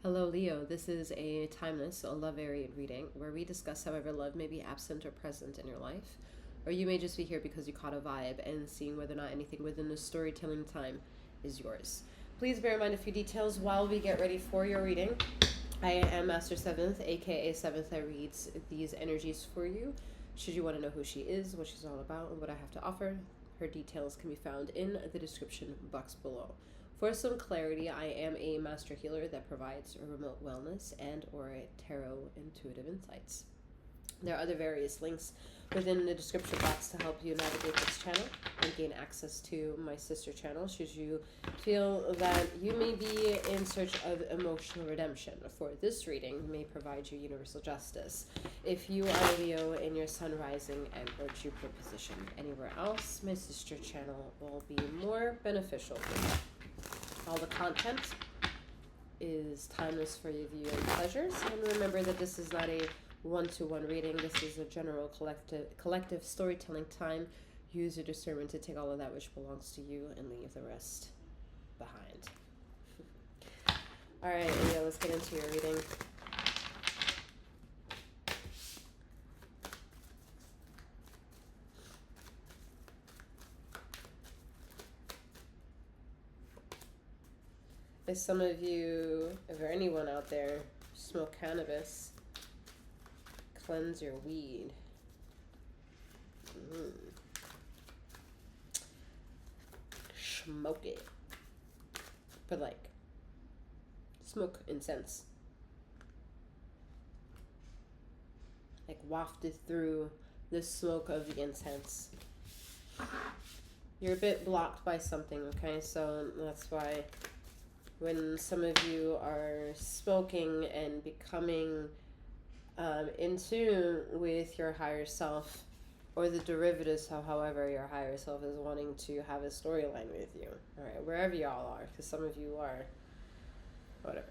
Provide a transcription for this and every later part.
Hello, Leo. This is a timeless, a love varied reading where we discuss however love may be absent or present in your life. Or you may just be here because you caught a vibe and seeing whether or not anything within the storytelling time is yours. Please bear in mind a few details while we get ready for your reading. I am Master Seventh, aka Seventh, that reads these energies for you. Should you want to know who she is, what she's all about, and what I have to offer, her details can be found in the description box below. For some clarity, I am a master healer that provides remote wellness and or tarot intuitive insights. There are other various links within the description box to help you navigate this channel and gain access to my sister channel should you feel that you may be in search of emotional redemption. For this reading may provide you universal justice. If you are Leo in your sun rising and or Jupiter position anywhere else, my sister channel will be more beneficial for you. All the content is timeless for your viewing pleasures, and remember that this is not a one-to-one reading. This is a general collective storytelling time. Use your discernment to take all of that which belongs to you and leave the rest behind. All right, Leo, let's get into your reading. If some of you, if there anyone out there, smoke cannabis, cleanse your weed. Smoke it. But like, smoke incense. Like wafted through the smoke of the incense. You're a bit blocked by something, okay? So that's why when some of you are smoking and becoming in tune with your higher self, or the derivatives of however your higher self is wanting to have a storyline with you, all right, wherever y'all are, because some of you are whatever.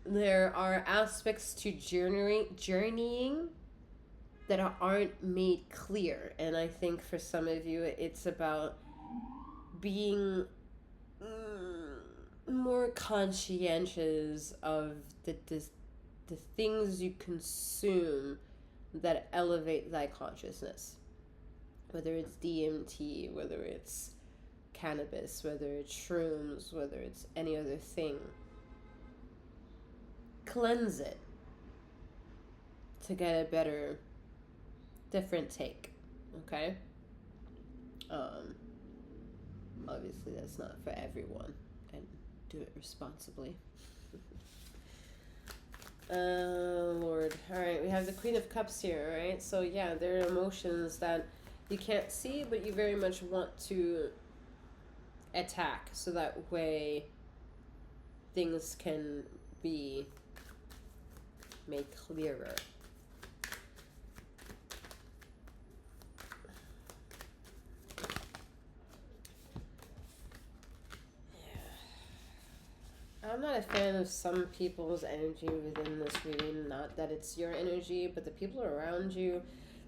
There are aspects to journeying that aren't made clear, and I think for some of you it's about being more conscientious of the things you consume that elevate thy consciousness. Whether it's DMT, whether it's cannabis, whether it's shrooms, whether it's any other thing. Cleanse it to get a better, different take. Okay? Obviously that's not for everyone, and do it responsibly. Lord. Alright, we have the Queen of Cups here, right? So yeah, there are emotions that you can't see, but you very much want to attack, so that way things can be made clearer. I'm not a fan of some people's energy within this reading. Not that it's your energy, but the people around you.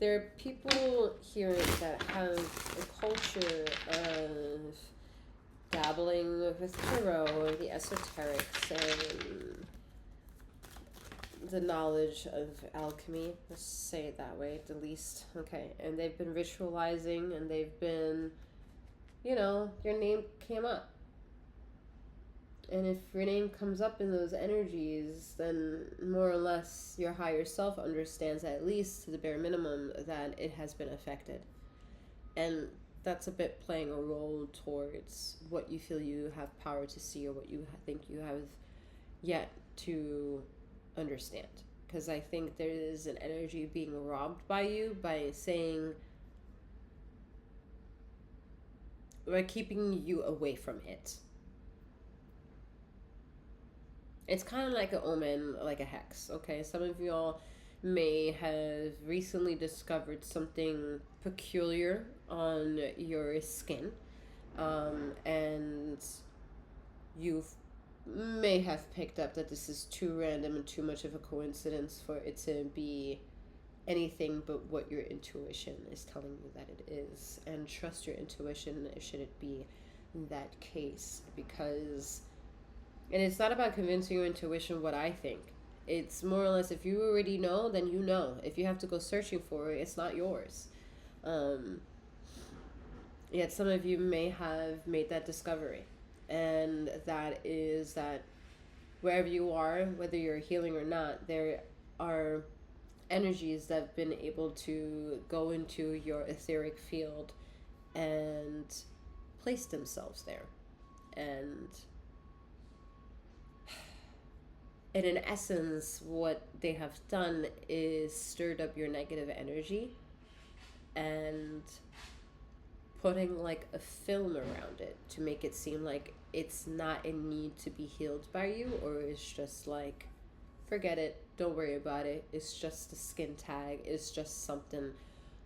There are people here that have a culture of dabbling with tarot, the esoterics, and the knowledge of alchemy. Let's say it that way, at the least. Okay, and they've been ritualizing, and they've been, your name came up. And if your name comes up in those energies, then more or less your higher self understands, at least to the bare minimum, that it has been affected. And that's a bit playing a role towards what you feel you have power to see, or what you think you have yet to understand. Because I think there is an energy being robbed by you by saying, by keeping you away from it. It's kind of like an omen, like a hex, okay? Some of y'all may have recently discovered something peculiar on your skin, and you may have picked up that this is too random and too much of a coincidence for it to be anything but what your intuition is telling you that it is. And trust your intuition should it be that case, because, and it's not about convincing your intuition what I think. It's more or less, if you already know, then you know. If you have to go searching for it, it's not yours. Um, Yet some of you may have made that discovery, and that is that wherever you are, whether you're healing or not, there are energies that have been able to go into your etheric field and place themselves there. And in essence, what they have done is stirred up your negative energy and putting like a film around it to make it seem like it's not in need to be healed by you, or it's just like, forget it, don't worry about it, it's just a skin tag, it's just something.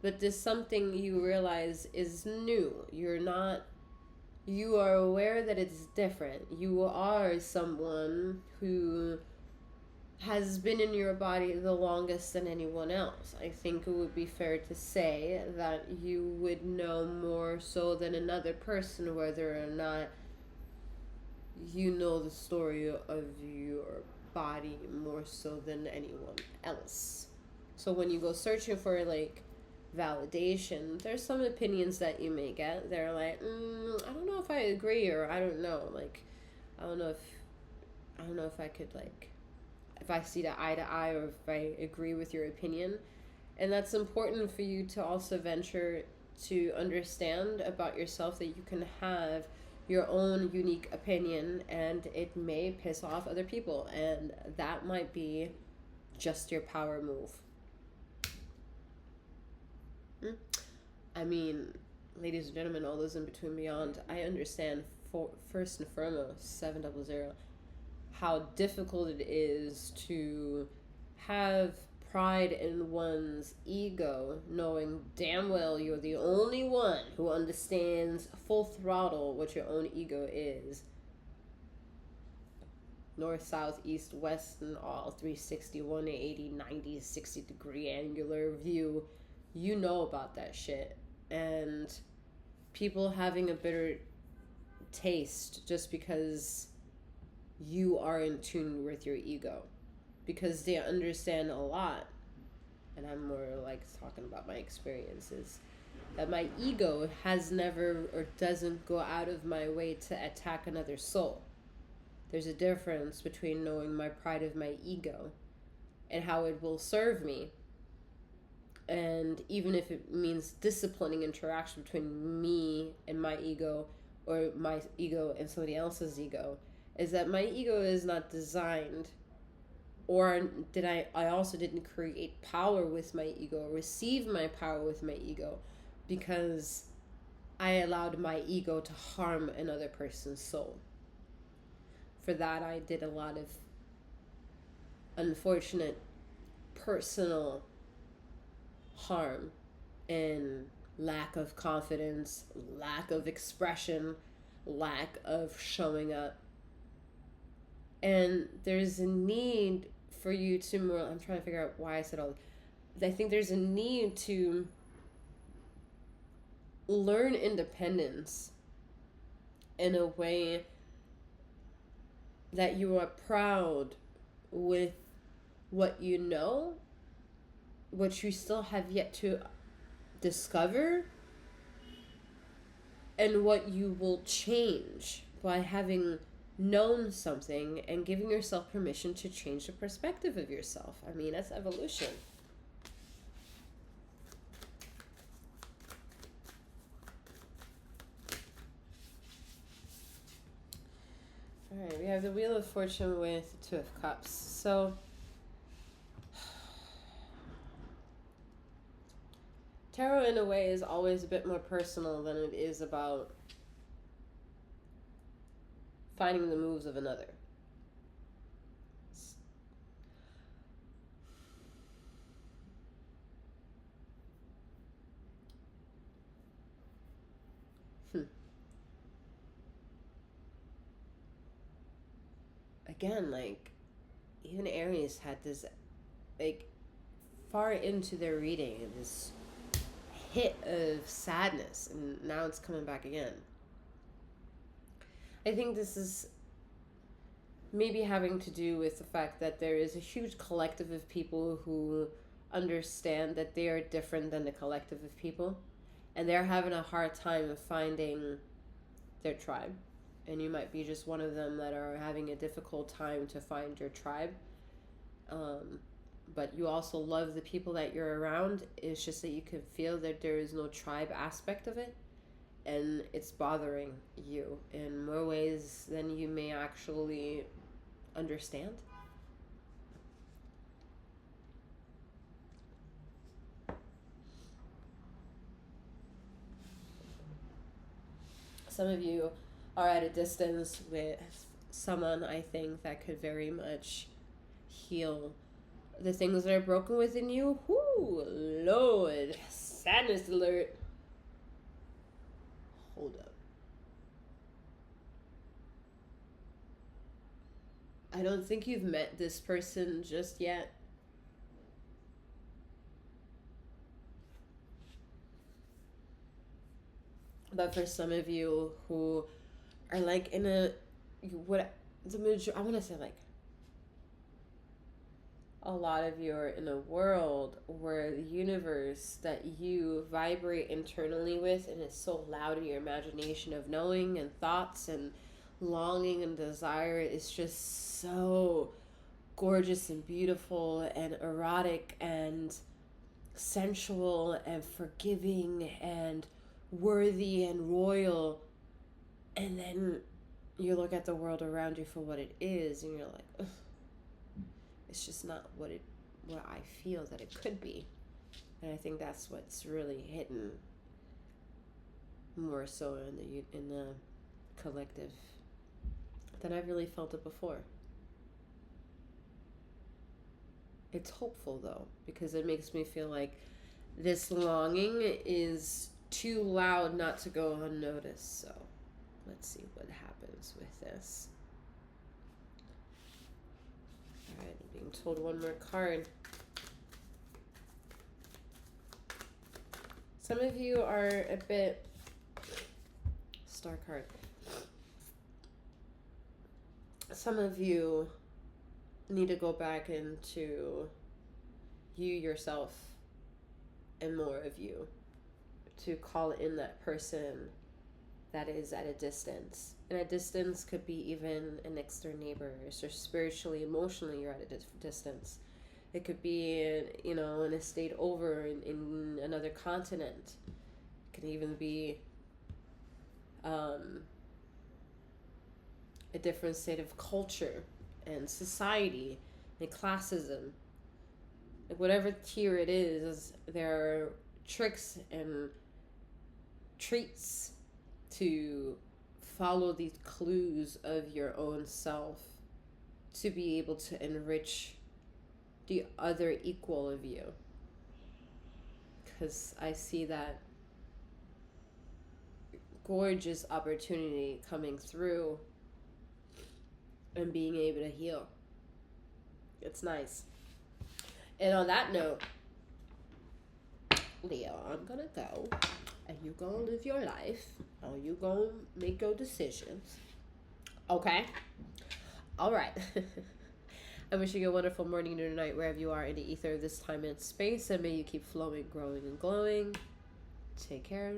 But this something, you realize, is new. You are aware that it's different. You are someone who has been in your body the longest than anyone else. I think it would be fair to say that you would know more so than another person whether or not you know the story of your body more so than anyone else. So when you go searching for like validation, there's some opinions that you may get. They're like, I don't know if I agree, or I don't know, like, I don't know if I could, like, if I see the eye to eye, or if I agree with your opinion. And that's important for you to also venture to understand about yourself, that you can have your own unique opinion and it may piss off other people, and that might be just your power move. I mean, ladies and gentlemen, all those in between beyond, I understand first and foremost, 700, how difficult it is to have pride in one's ego, knowing damn well you're the only one who understands full throttle what your own ego is. North, south, east, west, and all 360, 180, 90, 60 degree angular view. You know about that shit. And people having a bitter taste just because you are in tune with your ego, because they understand a lot, and I'm more like talking about my experiences, that my ego has never or doesn't go out of my way to attack another soul. There's a difference between knowing my pride of my ego and how it will serve me, and even if it means disciplining interaction between me and my ego, or my ego and somebody else's ego, is that my ego is not designed, or I also didn't create power with my ego, receive my power with my ego, because I allowed my ego to harm another person's soul. For that, I did a lot of unfortunate personal harm and lack of confidence, lack of expression, lack of showing up. And there's a need for you to more, I'm trying to figure out why I said all this. I think there's a need to learn independence in a way that you are proud with what you know, what you still have yet to discover, and what you will change by having known something and giving yourself permission to change the perspective of yourself. I mean, that's evolution. All right, we have the Wheel of Fortune with Two of Cups. So tarot in a way is always a bit more personal than it is about finding the moves of another. Again, like, even Aries had this, like, far into their reading, this hit of sadness, and now it's coming back again. I think this is maybe having to do with the fact that there is a huge collective of people who understand that they are different than the collective of people, and they're having a hard time of finding their tribe. And you might be just one of them that are having a difficult time to find your tribe. But you also love the people that you're around. It's just that you can feel that there is no tribe aspect of it, and it's bothering you in more ways than you may actually understand. Some of you are at a distance with someone, I think, that could very much heal the things that are broken within you. Whoo, Lord, sadness alert. Hold up. I don't think you've met this person just yet. But for some of you who are like in a, what the major, I want to say like, a lot of you are in a world where the universe that you vibrate internally with, and it's so loud in your imagination of knowing and thoughts and longing and desire, is just so gorgeous and beautiful and erotic and sensual and forgiving and worthy and royal. And then you look at the world around you for what it is, and you're like, ugh, it's just not what I feel that it could be. And I think that's what's really hidden more so in the collective than I've really felt it before. It's hopeful though, because it makes me feel like this longing is too loud not to go unnoticed. So let's see what happens with this. All right, I'm being told one more card. Some of you are a bit, star card. Some of you need to go back into you yourself and more of you to call in that person that is at a distance. And a distance could be even a next door neighbor, so spiritually, emotionally, you're at a distance. It could be, in a state over in another continent. It can even be a different state of culture and society and classism. Like whatever tier it is, there are tricks and treats to follow these clues of your own self to be able to enrich the other equal of you. Because I see that gorgeous opportunity coming through and being able to heal. It's nice. And on that note, Leo, I'm gonna go, and you gonna live your life, and you gonna make your decisions. Okay? All right. I'm wishing you a wonderful morning or night wherever you are in the ether of this time and space, and may you keep flowing, growing, and glowing. Take care.